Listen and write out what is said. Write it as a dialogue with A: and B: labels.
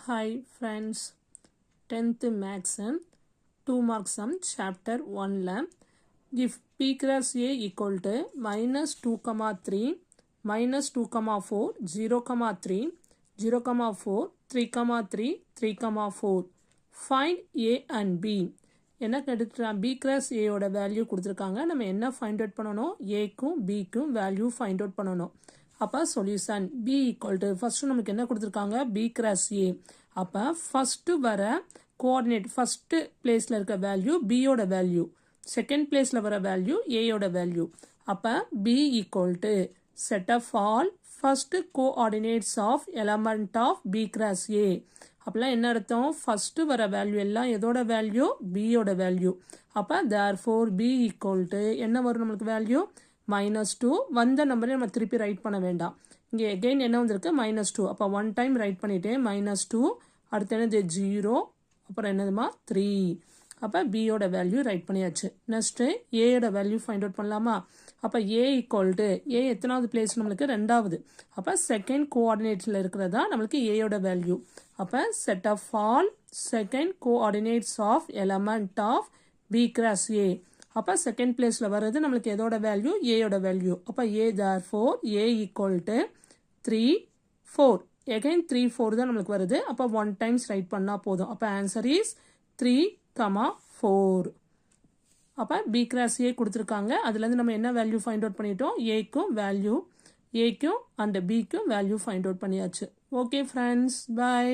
A: Hi friends, 10th Maths 2 marks sum chapter 1 ல if p cross a equal to minus 2, 3, minus 2, 4, 0, 3, 0, 4, 3, 3, 3, 4 find a and b என்ன கேட்டுட்டாங்க b cross a ஓட value கொடுத்திருக்காங்க நம்ம என்ன find out பண்ணனும் a க்கும் b க்கும் வேல்யூ ஃபைண்ட் அவுட் பண்ணனும் அப்ப solution b equal to first நமக்கு என்ன கொடுத்திருக்காங்க b cross a அப்ப first வர கோஆர்டினேட் first placeல இருக்க வேல்யூ b ஓட வேல்யூ second placeல வர வேல்யூ a ஓட வேல்யூ அப்ப b equal to set of all first coordinates of element of b cross a அப்பலாம் என்ன அர்த்தம் first வர வேல்யூ எல்லாம் எதோட வேல்யூ b ஓட வேல்யூ அப்ப therefore b equal to என்ன வரும் நமக்கு வேல்யூ -2 வந்த நம்பரை நம்ம திருப்பி ரைட் பண்ண வேண்டாம் இங்க again என்ன வந்திருக்கு -2 அப்ப one time ரைட் பண்ணிட்டேன் -2 அடுத்து என்னது 0 அப்புறம் என்னதுமா 3 அப்ப b ஓட வேல்யூ ரைட் பண்ணியாச்சு நெக்ஸ்ட் a ஓட வேல்யூ ஃபைண்ட் அவுட் பண்ணலாமா அப்ப a equal to a எத்தனாவது பிளேஸ் நமக்கு இரண்டாவது அப்ப செகண்ட் கோஆர்டினேட்ஸ்ல இருக்குறதா நமக்கு a ஓட வேல்யூ அப்ப set of all second coordinates of element of b cross a அப்ப செகண்ட் பிளேஸ்ல வருது நமக்கு எதோட வேல்யூ a ஓட வேல்யூ அப்ப a therefore a equal to 3 4 again 3 4 தான் நமக்கு வருது அப்ப 1 times ரைட் பண்ணா போதும் அப்ப ஆன்சர் இஸ் 3, 4 அப்ப b cross a கொடுத்திருக்காங்க அதுல இருந்து நம்ம என்ன வேல்யூ ஃபைண்ட் அவுட் பண்ணிட்டோம் a க்கும் வேல்யூ a க்கும் and b க்கும் வேல்யூ ஃபைண்ட் அவுட் பண்ணியாச்சு ஓகே फ्रेंड्स பை